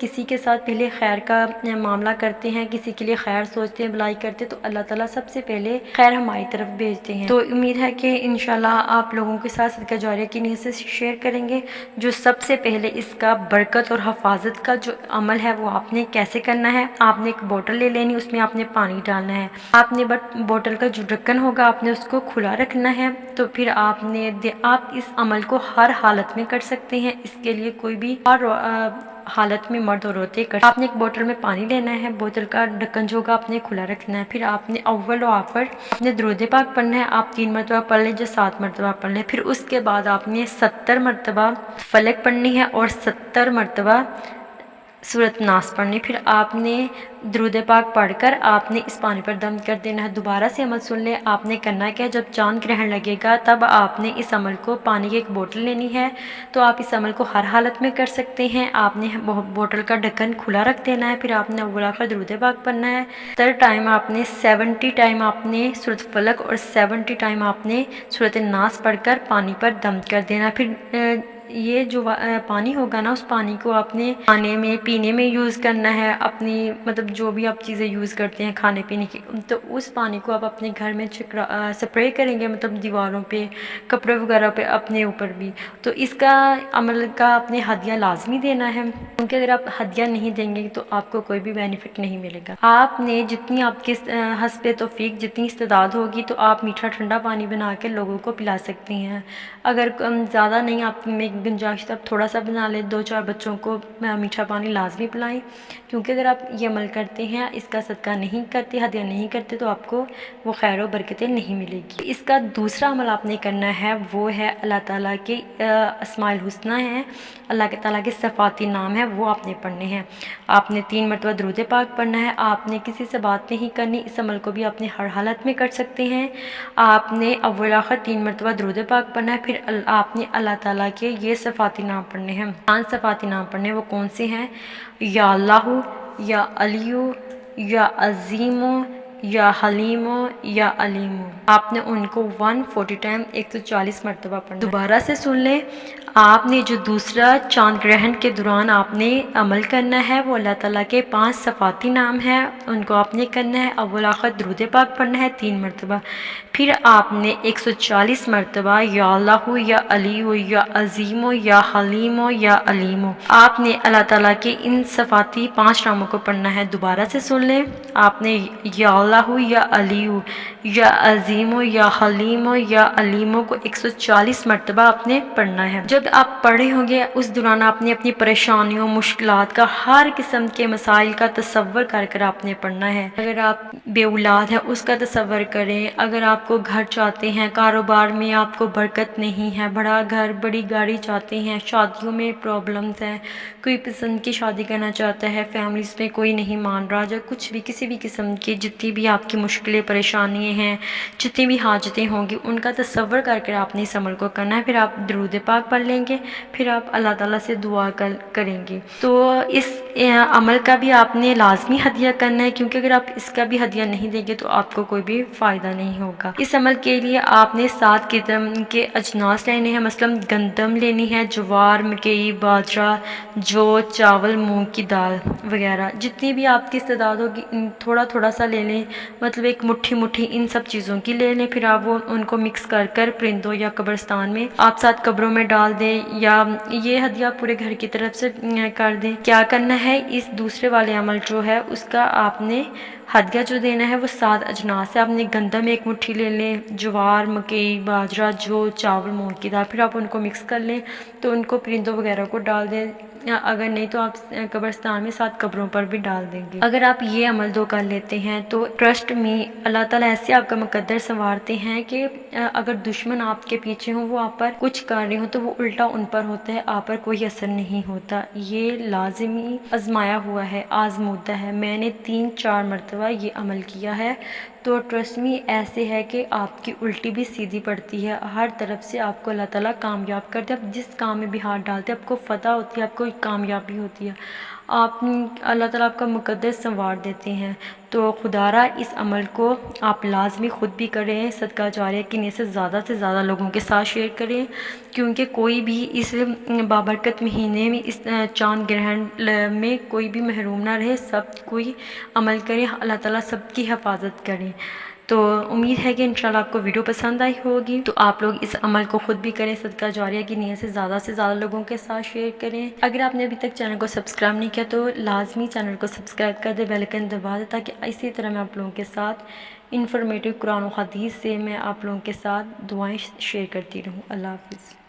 کسی کے ساتھ پہلے خیر کا معاملہ کرتے ہیں، کسی کے لیے خیر سوچتے ہیں، بھلائی کرتے ہیں، تو اللہ تعالیٰ سب سے پہلے خیر ہماری طرف بھیجتے ہیں۔ تو امید ہے کہ انشاءاللہ آپ لوگوں کے ساتھ صدقہ جاریہ کی نیت سے شیئر کریں گے۔ جو سب سے پہلے اس کا برکت اور حفاظت کا جو عمل ہے وہ آپ نے کیسے کرنا ہے، آپ نے ایک بوٹل لے لینی، اس میں آپ نے پانی ڈالنا ہے، آپ نے بوٹل کا جو ڈھکن ہوگا آپ نے اس کو کھلا رکھنا ہے۔ تو پھر آپ اس عمل کو ہر حالت میں کر سکتے ہیں، اس کے لیے کوئی بھی ہر حالت میں مرد اور عورتیں کر۔ آپ نے ایک بوٹل میں پانی لینا ہے، بوتل کا ڈھکن جو ہوگا آپ نے کھلا رکھنا ہے، پھر آپ نے اول و آخر آپ نے درود پاک پڑھنا ہے، آپ 3 مرتبہ پڑھ لیں جو 7 مرتبہ پڑھ لیں، پھر اس کے بعد آپ نے 70 مرتبہ فلق پڑھنی ہے اور 70 مرتبہ سورۃ ناس پڑھنی۔ پھر آپ نے درود پاک پڑھ کر آپ نے اس پانی پر دم کر دینا ہے۔ دوبارہ سے عمل سن لیں، آپ نے کرنا کیا، جب چاند گرہن لگے گا تب آپ نے اس عمل کو، پانی کی ایک بوٹل لینی ہے، تو آپ اس عمل کو ہر حالت میں کر سکتے ہیں۔ آپ نے بوٹل کا ڈھکن کھلا رکھ دینا ہے، پھر آپ نے اول آخر درود پاک پڑھنا ہے۔ 70 ٹائم آپ نے 70 ٹائم آپ نے سورۃ فلق اور 70 ٹائم آپ نے سورۃ ناس پڑھ کر پانی پر دم کر دینا۔ پھر یہ جو پانی ہوگا نا، اس پانی کو آپ نے کھانے میں، پینے میں یوز کرنا ہے، اپنی مطلب جو بھی آپ چیزیں یوز کرتے ہیں کھانے پینے کی، تو اس پانی کو آپ اپنے گھر میں سپرے کریں گے، مطلب دیواروں پہ، کپڑے وغیرہ پہ، اپنے اوپر بھی۔ تو اس کا عمل کا آپ نے ہدیہ لازمی دینا ہے، کیونکہ اگر آپ ہدیہ نہیں دیں گے تو آپ کو کوئی بھی بینیفٹ نہیں ملے گا۔ آپ نے جتنی آپ کے حسب توفیق جتنی استعداد ہوگی تو آپ میٹھا ٹھنڈا پانی بنا کے لوگوں کو پلا سکتی ہیں۔ اگر زیادہ نہیں آپ میں گنجائش تو آپ تھوڑا سا بنا لیں، 2-4 بچوں کو میٹھا پانی لازمی پلائیں، کیونکہ اگر آپ یہ عمل کرتے ہیں، اس کا صدقہ نہیں کرتے، ہدیہ نہیں کرتے، تو آپ کو وہ خیر و برکتیں نہیں ملے گی۔ اس کا دوسرا عمل آپ نے کرنا ہے، وہ ہے اللہ تعالیٰ کے اسماء الحسنی ہیں، اللہ تعالیٰ کے صفاتی نام ہیں، وہ آپ نے پڑھنے ہیں۔ آپ نے 3 مرتبہ درود پاک پڑھنا ہے، آپ نے کسی سے بات نہیں کرنی، اس عمل کو بھی آپ نے ہر حالت میں کر سکتے ہیں۔ آپ نے اول آخر 3 مرتبہ درود پاک پڑھنا ہے، پھر آپ نے اللہ تعالیٰ کے یہ صفاتی نام پڑھنے ہیں۔ 5 صفاتی نام پڑھنے، وہ کون سے ہیں؟ یا اللہ، یا علیو، یا عظیم، یا حلیم، یا علیم۔ آپ نے ان کو 140 ٹائم 140 مرتبہ پڑھنا۔ دوبارہ سے سن لیں، آپ نے جو دوسرا چاند گرہن کے دوران آپ نے عمل کرنا ہے، وہ اللہ تعالیٰ کے 5 صفاتی نام ہیں، ان کو آپ نے کرنا ہے۔ اول آخر درود پاک پڑھنا ہے 3 مرتبہ، پھر آپ نے 140 مرتبہ یا اللہ، یا علی، یا عظیم، یا حلیم، یا علیم۔ آپ نے اللہ تعالیٰ کے ان صفاتی 5 ناموں کو پڑھنا ہے۔ دوبارہ سے سن لیں، آپ نے یا اللہ، یا علی، یا عظیم، یا حلیم، یا علیم کو 140 مرتبہ آپ نے پڑھنا ہے۔ جب آپ پڑھ رہے ہوں گے اس دوران آپ نے اپنی پریشانیوں، مشکلات کا، ہر قسم کے مسائل کا تصور کر کر آپ نے پڑھنا ہے۔ اگر آپ بے اولاد ہیں اس کا تصور کریں، اگر آپ کو گھر چاہتے ہیں، کاروبار میں آپ کو برکت نہیں ہے، بڑا گھر، بڑی گاڑی چاہتے ہیں، شادیوں میں پرابلمز ہیں، کوئی پسند کی شادی کرنا چاہتا ہے، فیملیز میں کوئی نہیں مان رہا، جو کچھ بھی کسی بھی قسم کی جتنی بھی آپ کی مشکلیں، پریشانیاں ہیں، جتنی بھی حاجتیں ہوں گی، ان کا تصور کر کے آپ نے اس عمل کو کرنا ہے۔ پھر آپ درود پاک پڑھ لیں گے، پھر آپ اللہ تعالیٰ سے دعا کریں گے۔ تو اس عمل کا بھی آپ نے لازمی ہدیہ کرنا ہے، کیونکہ اگر آپ اس کا بھی ہدیہ نہیں دیں گے تو آپ کو کوئی بھی فائدہ نہیں ہوگا۔ اس عمل کے لیے آپ نے 7 قسم کے اجناس لینے ہیں، مثلا گندم لینی ہے، جوار، مکئی، باجرہ، جو، چاول، مونگ کی دال وغیرہ، جتنی بھی آپ کی استعداد ہوگی تھوڑا تھوڑا سا لے لیں، مطلب ایک مٹھی ان سب چیزوں کی لے لیں، پھر آپ ان کو مکس کر کر پرندوں یا قبرستان میں آپ 7 قبروں میں ڈال دیں، یا یہ ہدیہ پورے گھر کی طرف سے کر دیں۔ کیا کرنا ہے، اس دوسرے والے عمل جو ہے اس کا آپ نے ہدیہ جو دینا ہے وہ 7 اجناس ہے۔ آپ نے گندم 1 مٹھی لے لیں، جوار، مکئی، باجرہ، جو، چاول، مونگ کی دال، پھر آپ ان کو مکس کر لیں، تو ان کو پرندوں وغیرہ کو ڈال دیں، اگر نہیں تو آپ قبرستان میں 7 قبروں پر بھی ڈال دیں گے۔ اگر آپ یہ عمل 2 کر لیتے ہیں تو ٹرسٹ می اللہ تعالیٰ ایسے آپ کا مقدر سنوارتے ہیں کہ اگر دشمن آپ کے پیچھے ہوں، وہ آپ پر کچھ کر رہے ہوں، تو وہ الٹا ان پر ہوتا ہے، آپ پر کوئی اثر نہیں ہوتا۔ یہ لازمی آزمایا ہوا ہے، آزمودہ ہے، میں نے 3-4 مرتبہ یہ عمل کیا ہے، تو ٹرسٹ می ایسے ہے کہ آپ کی الٹی بھی سیدھی پڑتی ہے، ہر طرف سے آپ کو اللہ تعالیٰ کامیاب کرتے ہیں۔ آپ جس کام میں بھی ہاتھ ڈالتے ہیں آپ کو فتح ہوتی ہے، آپ کو کامیابی ہوتی ہے، آپ اللہ تعالیٰ آپ کا مقدر سنوار دیتے ہیں۔ تو خدا را اس عمل کو آپ لازمی خود بھی کریں، صدقہ جاریہ کی نیت سے زیادہ لوگوں کے ساتھ شیئر کریں، کیونکہ کوئی بھی اس بابرکت مہینے میں اس چاند گرہن میں کوئی بھی محروم نہ رہے، سب کوئی عمل کرے، اللہ تعالیٰ سب کی حفاظت کریں۔ تو امید ہے کہ انشاءاللہ آپ کو ویڈیو پسند آئی ہوگی، تو آپ لوگ اس عمل کو خود بھی کریں، صدقہ جاریہ کی نیت سے زیادہ لوگوں کے ساتھ شیئر کریں۔ اگر آپ نے ابھی تک چینل کو سبسکرائب نہیں کیا تو لازمی چینل کو سبسکرائب کر دیں، بیل آئیکن دبا دیں، تاکہ اسی طرح میں آپ لوگوں کے ساتھ انفارمیٹیو قرآن و حدیث سے میں آپ لوگوں کے ساتھ دعائیں شیئر کرتی رہوں۔ اللہ حافظ۔